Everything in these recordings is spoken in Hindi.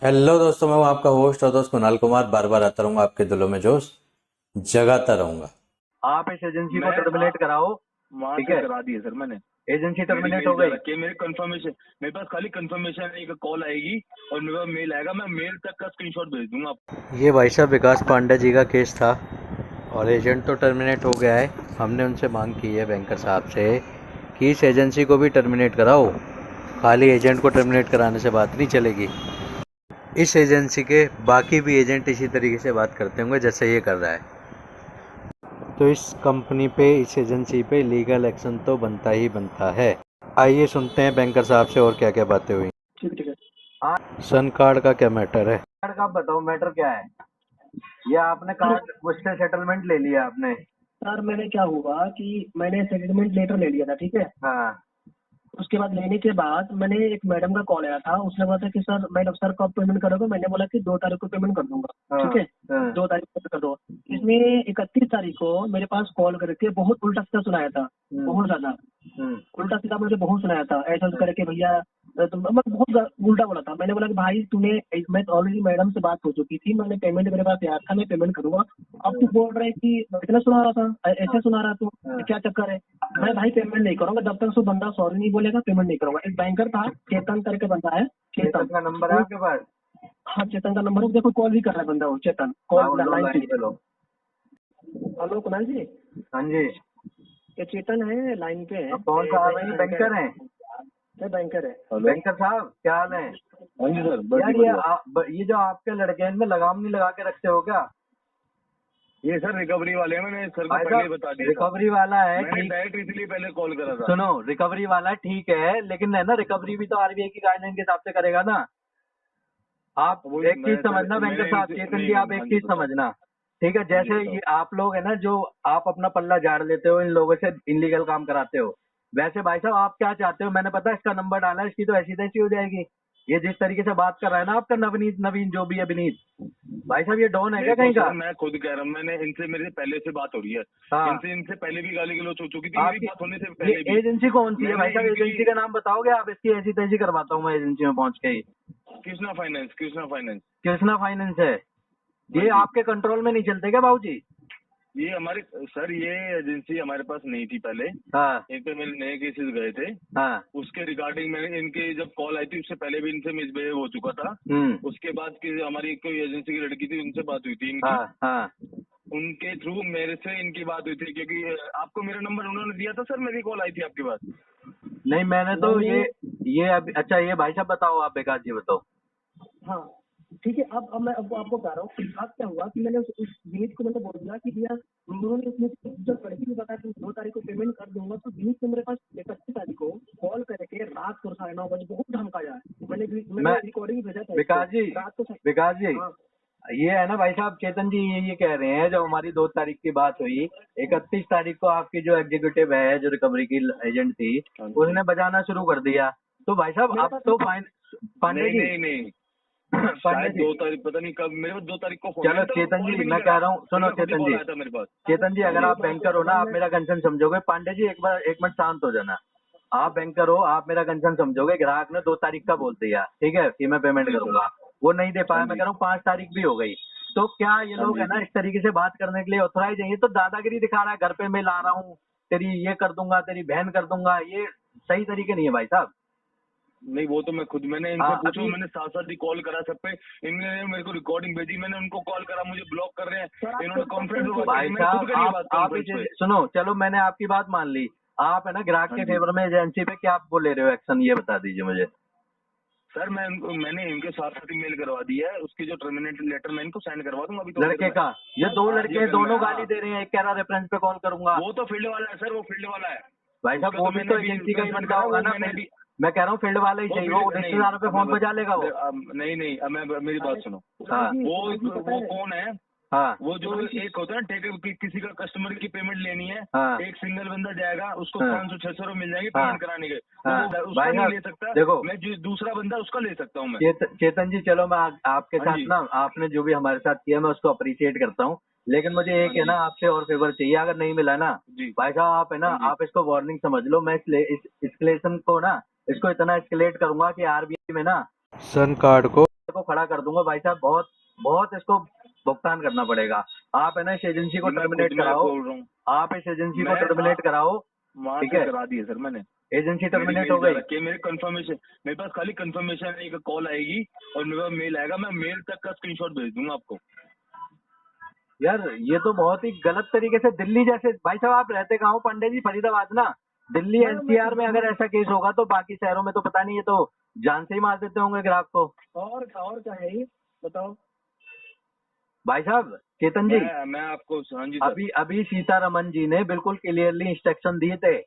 हेलो दोस्तों, मैं हूं आपका होस्ट और दोस्त कुणाल कुमार। बार बार आता रहूंगा, आपके दिलों में जोश जगाता रहूंगा। आप इस एजेंसी को मैं टर्मिनेट कराओ। वहां ठीक से है, करा दिए सर मैंने। एजेंसी मेरी टर्मिनेट मेल हो जा गई। रखी है, मेरे कंफर्मेशन मेरे पास खाली कंफर्मेशन है कि कॉल आएगी और मेरे पास मेल आएगा। मैं मेल तक का स्क्रीनशॉट भेज दूंगा आपको। ये भाई साहब विकास पांडे जी का केस था और एजेंट तो टर्मिनेट हो गया है। हमने उनसे मांग की है बैंकर साहब से कि इस एजेंसी को भी टर्मिनेट कराओ। खाली एजेंट को टर्मिनेट कराने से बात नहीं चलेगी। इस एजेंसी के बाकी भी एजेंट इसी तरीके से बात करते होंगे जैसे ये कर रहा है, तो इस कंपनी पे, इस एजेंसी पे लीगल एक्शन तो बनता ही बनता है। आइए सुनते हैं बैंकर साहब से और क्या क्या बातें हुई। ठीक है। हाँ, सन कार्ड का क्या मैटर है? कार्ड का बताओ मैटर क्या है। ये आपने कार्ड उससे सेटलमेंट ले लिया आपने। सर मैंने क्या हुआ कि मैंने सेटलमेंट लेटर ले लिया था, ठीक है। हाँ उसके बाद लेने के बाद मैंने एक मैडम का कॉल आया था, उसने बोला था कि सर मैडम सर कब पेमेंट करोगे। मैंने बोला कि 2 तारीख को पेमेंट कर दूंगा, हाँ ठीक है। हाँ 2 तारीख को कर दो। इसने 31 तारीख को मेरे पास कॉल करके बहुत उल्टा सीधा सुनाया था, बहुत ज्यादा हम्म, उल्टा सीधा मुझे बहुत सुनाया था। ऐसा करके भैया मैं बहुत उल्टा बोला था। मैंने बोला कि भाई तूने, मैं ऑलरेडी मैडम से बात हो चुकी थी, मैंने पेमेंट मेरे पास याद था, मैं पेमेंट करूंगा। अब तू बोल रहा है कि इतना सुना रहा था, ऐसे सुना रहा तू, क्या चक्कर है। मैं भाई पेमेंट नहीं करूंगा जब तक वो बंदा सॉरी नहीं बोलेगा, पेमेंट नहीं करूंगा। एक बैंकर था, चेतन करके बंदा है, चेतन चेतन। का नंबर है आपके पास? हाँ चेतन का नंबर है, देखो कॉल भी कर रहा है बंदा, वो चेतन हाँ, कॉल लो लाइन लाइन पे। पे लो। हेलो कुणाल जी, हाँ जी। ये चेतन है लाइन पे है। अब कौन सा आ रही बैंकर है? ये बैंकर है। बैंकर साहब क्या हाल है? हाँ जी सर, यार बढ़िया बढ़िया। ये जो आपके लड़के हैं इनमें लगाम नहीं लगा के रखते हो क्या? ये सर रिकवरी वाले हैं, मैंने सर को भाई पहले ही साहब बता दिया था। रिकवरी वाला है, मैंने ठीक। डायरेक्ट इसलिए पहले कॉल करा था। सुनो, रिकवरी वाला ठीक है, लेकिन है ना, रिकवरी भी तो आरबीआई की गाइडलाइन के हिसाब से करेगा ना। आप वो एक चीज मैं समझना सर बैंकर मैंने साहब, इनसे चेतन नहीं जी आप नहीं, एक हाँ जी चीज बताओ। समझना। ठीक है, हाँ जी जैसे बताओ। ये आप लोग है ना, जो आप अपना पल्ला झाड़ लेते हो इन लोगों से, इनलीगल काम कराते हो, वैसे भाई साहब आप क्या चाहते हो? मैंने पता है इसका नंबर डाला है, इसकी तो ऐसी तैसी हो जाएगी। ये जिस तरीके से बात कर रहा है ना आपका नवनीत, नवीन जो भी है, विनीत, भाई साहब ये डॉन है क्या देखो कहीं का? सर, मैं खुद कह रहा हूँ, मैंने इनसे, मेरे पहले से बात हो रही है। हाँ, इनसे पहले भी गाली गलौज हो चुकी थी, मेरी आपकी बात होने से ये पहले भी। एजेंसी कौन सी है भाई मैंने साहब? इनकी एजेंसी का नाम बताओगे आप? इसकी ऐसी तैसी करवाता हूँ मैं एजेंसी में पहुंच के ही। Krishna Finance, Krishna Finance. Krishna Finance है? हाँ ये जी। आपके कंट्रोल में नहीं चलते क्या बाबूजी? ये हमारे सर, ये एजेंसी हमारे पास नहीं थी पहले। हाँ इन पे मेरे नए केसेस गए थे, हाँ। उसके रिगार्डिंग मैंने इनके जब कॉल आई थी उससे पहले भी इनसे मिसबिहेव हो चुका था। उसके बाद की हमारी कोई एजेंसी की लड़की थी, उनसे बात हुई थी इनकी। हाँ हाँ। उनके थ्रू मेरे से इनकी बात हुई थी, क्योंकि आपको मेरा नंबर उन्होंने दिया था सर, मेरी कॉल आई थी आपके पास। नहीं मैंने तो ये अभी, अच्छा ये भाई साहब बताओ, आप बेकार जी बताओ। हाँ ठीक है। अब मैं आपको बता रहा हूँ बात क्या हुआ कि मैंने उस विनीत को मैंने बोल दिया कि भैया उन्होंने उसमें जब लड़की ने बताया कि 2 तारीख को पेमेंट कर दूंगा, तो विनीत ने मेरे पास 31 तारीख को कॉल करके रात को 9:30 बजे बहुत धमकाया है। मैंने रिकॉर्डिंग भेजा था विकास इसको, जी, रात को। विकास जी, हाँ ये है ना भाई साहब, चेतन जी ये कह रहे हैं, जब हमारी 2 तारीख की बात हुई, 31 तारीख को आपकी जो एग्जीक्यूटिव है, जो रिकवरी की एजेंट थी, उसने बजाना शुरू कर दिया। तो भाई साहब मेरे अब पास तो फाइन, पांडे नहीं जी, नहीं नहीं, पांडे शायद जी, 2 तारीख, पता नहीं कब, मेरे को 2 तारीख को फोन, चलो मैंने तो चेतन कॉल जी भी नहीं मैं कह करा, रहा हूँ, फिर सुनो मैं खुद ही चेतन कॉल जी, आया था मेरे पास। चेतन जी हाँ अगर जी। आप बैंकर हो ना, आप मेरा कंसर्न समझोगे। पांडे जी एक बार, एक मिनट शांत हो जाना। आप बैंकर हो, आप मेरा कंसर्न समझोगे। ग्राहक ने 2 तारीख का बोल दिया, ठीक है, कि मैं पेमेंट करूंगा, वो नहीं दे पाया। हाँ मैं जी। कह रहा हूँ 5 तारीख भी हो गई। तो क्या ये हाँ लोग जी। है ना इस तरीके से बात करने के लिए ऑथराइज है? ये तो दादागिरी दिखा रहा है, घर पे मैं ला रहा हूँ, तेरी ये कर दूंगा, तेरी बहन कर दूंगा। ये सही तरीके नहीं है भाई साहब। नहीं, वो तो मैं खुद, मैंने इनसे हाँ पूछा, अभी मैंने साथ साथ ही कॉल करा सब पे। इन्होंने मेरे को रिकॉर्डिंग भेजी, मैंने उनको कॉल करा, मुझे ब्लॉक कर रहे हैं। इन्होंने कॉन्फ्रेंस में बात भाई करी, मैंने साहब खुद करी है बात आप कॉन्फ्रेंस पे। सुनो, चलो मैंने आपकी बात मान ली। आप है ना ग्राहक हाँ के जी फेवर में एजेंसी पे क्या आप वो ले रहे हो एक्शन, ये बता दीजिए मुझे। सर, मैंने इनके साथ साथ ही मेल करवा दी है, उसकी जो टर्मिनेट लेटर मैं इनको साइन करवा दूंगा अभी थोड़ी देर लड़के में। का, ये दो आज लड़के या हैं, कल में, दोनों गाली हाँ। दे रहे हैं। एक कह रहा रेफरेंस पे कॉल करूंगा। वो तो फील्ड वाला है सर, वो फील्ड वाला है। भाई साहब उसका वो तो भी मैंने तो अभी एजेंसी का ही कंसर्न बंदा करा, होगा वो ना। मैंने फील्ड, अभी, मैं कह रहा हूँ फील्ड वाला ही वो चाहिए, फील्ड वो नहीं, रिश्तेदारों पे फोन पे जा लेगा वो। नहीं नहीं, अब मैं, मेरी बात सुनो। हाँ वो कौन है? हाँ वो जो एक होता है ना ठेके, किसी का कस्टमर की पेमेंट लेनी है, हाँ एक सिंगल बंदा जाएगा, उसको हाँ 500-600 मिल जाएंगे हाँ पेमेंट कराने के, तो हाँ। वो उसका भाई नहीं साहब ले सकता। देखो, मैं जो दूसरा बंदा उसका ले सकता हूँ मैं। चेतन जी चलो मैं आपके हाँ साथ जी। ना, आपने जो भी हमारे साथ किया मैं उसको अप्रिशिएट करता हूँ, लेकिन मुझे हाँ एक है जी। ना आपसे और फेवर चाहिए। अगर नहीं मिला ना जी। भाई साहब, आप है ना, हाँ जी। आप इसको वार्निंग समझ लो। मैं इस एस्केलेशन को ना, इसको इतना एस्केलेट करूंगा कि आरबीआई में ना सन कार्ड को को खड़ा कर दूंगा भाई साहब, बहुत बहुत इसको भुगतान करना पड़ेगा। आप है ना इस एजेंसी को मैं टर्मिनेट खुद में कराओ, बोल रहा हूँ, आप इस एजेंसी को मैं टर्मिनेट कराओ। वहाँ ठीक से है, करा दिए सर मैंने। एजेंसी मेरी टर्मिनेट मेल हो जा गई। रखी है, मेरे कंफर्मेशन, मेरे पास खाली कंफर्मेशन है, एक कॉल आएगी और मेरे पास मेल आएगा, मैं मेल तक का स्क्रीनशॉट भेज दूंगा आपको। यार ये तो बहुत ही गलत तरीके से, दिल्ली जैसे, भाई साहब आप रहते कहाँ हो? पांडे जी फरीदाबाद ना। दिल्ली एनसीआर में अगर ऐसा केस होगा तो बाकी शहरों में तो पता नहीं, ये तो जान से ही मार देते होंगे ग्राहक को। और क्या है ये बताओ। भाई साहब चेतन जी, मैं आपको, हाँ जी सर। अभी अभी सीतारमन जी ने बिल्कुल क्लियरली इंस्ट्रक्शन दिए थे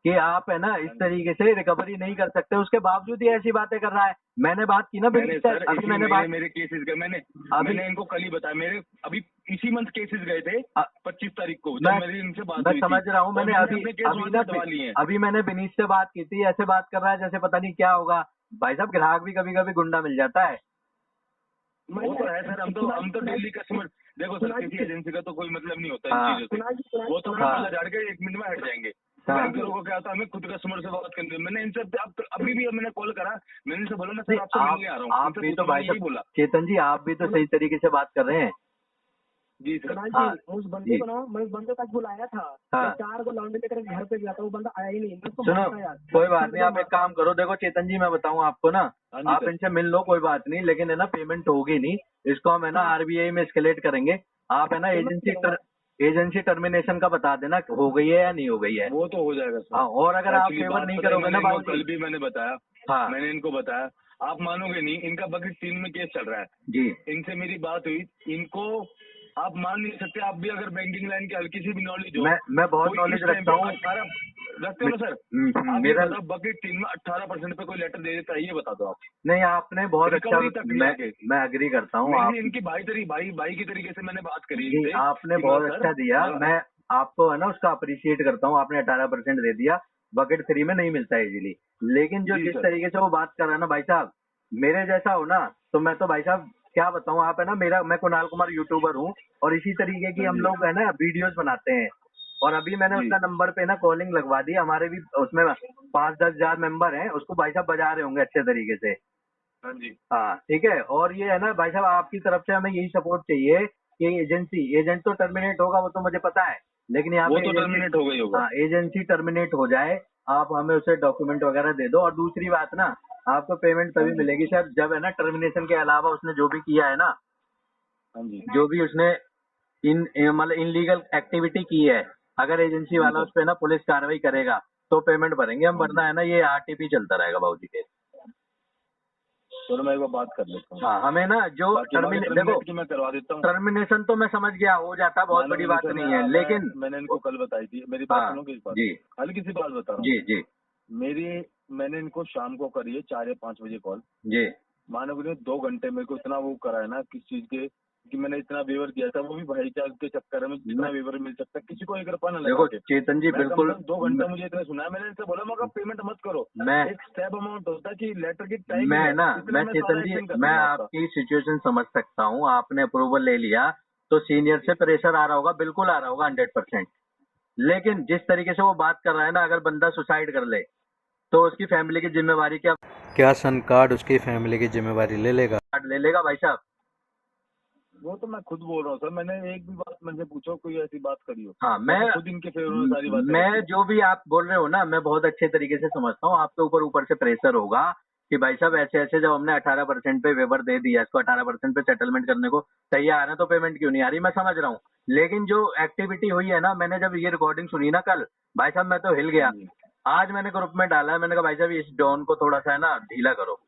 कि आप है ना इस तरीके से रिकवरी नहीं कर सकते, उसके बावजूद ये ऐसी बातें कर रहा है। मैंने बात की ना मैंने बिल्कुल, सर अभी इसी मैंने महीने बात, मेरे केसेस गए, अभी मैंने इनको कल ही बताया, मेरे अभी इसी मंथ केसेस गए थे 25 तारीख को, मैं जब मेरी इनसे बात मैं हुई समझ थी, रहा हूँ। और मैंने अभी अपने केस अभी वहाँ ना से दबा लिए हैं। अभी मैंने विनीत से बात की थी, ऐसे बात कर रहा है जैसे पता नहीं क्या होगा। भाई साहब ग्राहक भी कभी कभी गुंडा मिल जाता है। वो तो है सर, हम तो डेली कस्टमर, देखो सर किसी एजेंसी का तो कोई मतलब नहीं होता हाँ। इन चीजों से, वो तो हाँ। पहले झाड़ के 1 मिनट में हट जाएंगे। हाँ। बैंकरों को क्या होता है, हमें खुद कस्टमर से बात करनी है। मैंने इनसे अभी भी मैंने कॉल करा, मैंने इनसे बोला मैं सर आपसे मिलने आ रहा हूँ, आप इनसे भी तो पूछा, भाई मैंने यही साहब, बोला। चेतन जी आप भी तो सही तरीके से बात कर रहे हैं। जी सर। कुणाल हाँ, जी, उस जी। बंदे को ना, मैं उस बंदे को आज बुलाया था। हाँ। मैं 4 को लौंडे लेकर घर पे गया था, वो बंदा आया ही नहीं। मैं उसको सुनो, मारता यार। कोई बात नहीं, आप एक काम करो, देखो चेतन जी मैं बताऊं आपको ना, हाँ जी आप सर। इनसे मिल लो कोई बात नहीं, लेकिन है ना पेमेंट होगी नहीं, इसको हम है ना आरबीआई में एस्केलेट करेंगे। आप है ना एजेंसी टर्मिनेशन का बता देना हो गई है या नहीं हो गई है। वो तो हो जाएगा सर। हाँ, और अगर आप Actually, फेवर बात नहीं पता है, करोगे ना मैंने इनको बाबू कल जी। भी मैंने बताया, हाँ मैंने इनको बताया, आप मानोगे नहीं, इनका बकेट 3 में केस चल रहा है। जी, इनसे मेरी बात हुई, इनको आप मान नहीं सकते, आप भी अगर बैंकिंग लाइन की हल्की सी भी नॉलेज हो, मैं बहुत कोई नॉलेज इस टाइम रखता पे हूँ। 18 रखते हो ना सर, आप ये मेरा बताओ बकेट 3 में 18% पे कोई लेटर दे देता है, ये बता दो आप। नहीं, आपने बहुत अच्छा, रिकवरी तक नहीं आगे। मैं अग्री करता हूँ। मैंने आप इनकी भाई की तरीके से मैंने बात करी जी, इनसे आपने कि बहुत सर, अच्छा दिया, मैं आपको है ना उसका अप्रिशिएट करता हूँ। आपने 18% दे दिया, बकेट 3 में नहीं मिलता है इजीली। लेकिन जो जी जिस सर। तरीके से वो बात कर रहा है ना भाई साहब, मेरे जैसा हो ना तो मैं तो भाई साहब क्या बताऊँ। आप है ना, मैं कुणाल कुमार यूट्यूबर हूँ और इसी तरीके की हाँ हम जी। लोग है ना वीडियोस बनाते हैं। और अभी मैंने जी। उसका नंबर पे ना कॉलिंग लगवा दी, हमारे भी उसमें 5-10 हजार मेंबर हैं, उसको भाई साहब बजा रहे होंगे अच्छे तरीके से। हाँ जी। हाँ ठीक है, और ये है ना भाई साहब आपकी तरफ से हमें यही सपोर्ट चाहिए कि एजेंट तो टर्मिनेट होगा, वो तो मुझे पता है, लेकिन यहाँ वो पे तो टर्मिनेट हो गई होगा। हाँ एजेंसी टर्मिनेट हो जाए, आप हमें उसे डॉक्यूमेंट वगैरह दे दो। और दूसरी बात ना, आपको पेमेंट हाँ तभी जी। मिलेगी सर जब है ना टर्मिनेशन के अलावा उसने जो भी किया है ना, हाँ जी। जो भी उसने मतलब इनलीगल एक्टिविटी की है, अगर एजेंसी वाला उस पर ना पुलिस कार्रवाई करेगा तो पेमेंट भरेंगे हम, वरना है ना ये आरटीपी चलता रहेगा बाबूजी के। चलो मैं एक बार बात कर लेता हूँ। हाँ, हमें ना जो देखो की मैं करवा देता हूँ। टर्मिनेशन तो मैं समझ गया, हो जाता, बहुत बड़ी बात नहीं है, लेकिन मैंने इनको कल बताई थी, मेरी बात हाँ सुनो किस बात, जी हल्की सी बात बता रहा जी हूँ। जी मैंने इनको शाम को करी है 4 या 5 बजे कॉल। जी मानोगे नहीं, 2 घंटे मेरे को इतना वो करा है ना किस चीज के, कि मैंने इतना वेवर किया था, वो भी भाईचार के चक्कर में जितना वेवर मिल सकता है, किसी को 1 रुपया ना लगा देखो के। चेतन जी, बिल्कुल 2 घंटा मुझे इतना सुना है, मैंने इनसे बोला मगर पेमेंट मत करो, मैं एक स्टेप अमाउंट होता है कि लेटर की टाइम मैं चेतन जी, मैं आपकी सिचुएशन समझ सकता हूँ। आपने अप्रूवल ले लिया तो सीनियर से प्रेशर आ रहा होगा, बिल्कुल आ रहा होगा 100%। लेकिन जिस तरीके से वो बात कर रहा है ना, अगर बंदा सुसाइड कर ले तो उसकी फैमिली की जिम्मेवारी क्या सन कार्ड उसकी फैमिली की जिम्मेवारी ले लेगा भाई साहब? वो तो मैं खुद बोल रहा हूँ सर, मैंने एक भी बात मुझे पूछो कोई ऐसी बात करी हो। हाँ, मैंने खुद इनके फेवर में सारी बातें मैं रखी। जो भी आप बोल रहे हो ना, मैं बहुत अच्छे तरीके से समझता हूँ। आपके ऊपर से प्रेशर होगा कि भाई साहब ऐसे ऐसे जब हमने 18% पे वेवर दे दिया, इसको 18% पे सेटलमेंट करने को तैयार है, तो पेमेंट क्यों नहीं आ रही, मैं समझ रहा हूँ। लेकिन जो एक्टिविटी हुई है ना, मैंने जब ये रिकॉर्डिंग सुनी ना कल, भाई साहब मैं तो हिल गया। आज मैंने ग्रुप में डाला है, मैंने कहा भाई साहब इस डॉन को थोड़ा सा है ना ढीला करो।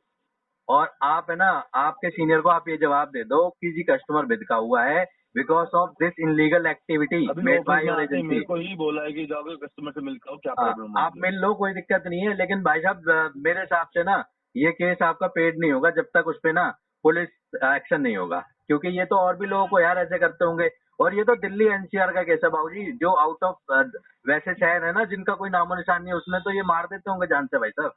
और आप है ना, आपके सीनियर को आप ये जवाब दे दो कि जी कस्टमर बिदका हुआ है because of this illegal activity made by your agency. मेरे को ही बोला है कि जाओगे कस्टमर से मिलकर आओ, क्या प्रॉब्लम है। आप मिल लो, कोई दिक्कत नहीं है, लेकिन भाई साहब मेरे हिसाब से ना ये केस आपका पेड नहीं होगा जब तक उस पे ना पुलिस एक्शन नहीं होगा, क्योंकि ये तो और भी लोगों को यार ऐसे करते होंगे। और ये तो दिल्ली एनसीआर का केस है बाबूजी, जो आउट ऑफ वैसे शहर है ना जिनका कोई नामो निशान नहीं है, उसमें तो ये मार देते होंगे जान से भाई साहब।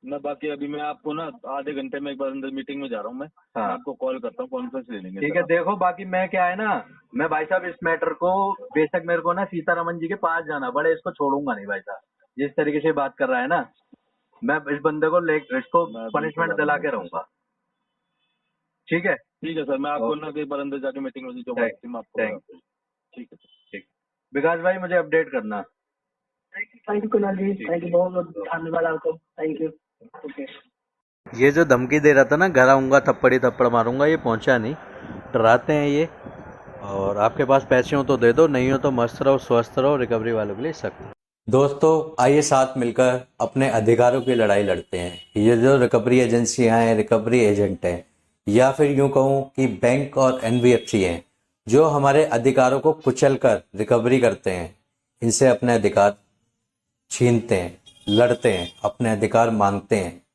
ना बाकी अभी मैं आपको ना आधे घंटे में एक बार अंदर मीटिंग में जा रहा हूँ, मैं आपको कॉल करता हूँ, कॉन्फ्रेंस ले लेंगे। ठीक है, देखो बाकी मैं क्या है ना, मैं भाई साहब इस मैटर को बेशक मेरे को ना सीतारमन जी के पास जाना पड़े, इसको छोड़ूंगा नहीं भाई साहब। जिस तरीके से बात कर रहा है ना, मैं इस बंदे को इसको पनिशमेंट दिला के रहूंगा। ठीक है। ठीक है सर, मैं आपको ना कहीं पर अंदर जाके मीटिंग होगी जो बात थी मैं आपको थैंक बता- ठीक है ठीक। विकास भाई मुझे अपडेट करना। Thank you Kunal ji, thank you, बहुत बहुत धन्यवाद आपको, थैंक यू। ओके। ये जो धमकी दे रहा था ना, घर आऊँगा थप्पड़ी थप्पड़ मारूंगा, ये पहुंचा नहीं। डराते हैं ये। और आपके पास पैसे हो तो दे दो, नहीं हो तो मस्त रहो, स्वस्थ रहो, रिकवरी वालों के लिए सख्त। दोस्तों आइए साथ मिलकर अपने अधिकारों की लड़ाई लड़ते हैं। ये जो रिकवरी एजेंसियां हैं, रिकवरी एजेंट हैं, या फिर यूं कहूं कि बैंक और एनबीएफसी हैं, जो हमारे अधिकारों को कुचल कर रिकवरी करते हैं, इनसे अपने अधिकार छीनते हैं, लड़ते हैं, अपने अधिकार मांगते हैं।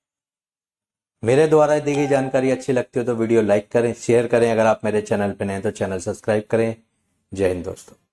मेरे द्वारा दी गई जानकारी अच्छी लगती हो तो वीडियो लाइक करें, शेयर करें। अगर आप मेरे चैनल पर नए हैं तो चैनल सब्सक्राइब करें। जय हिंद दोस्तों।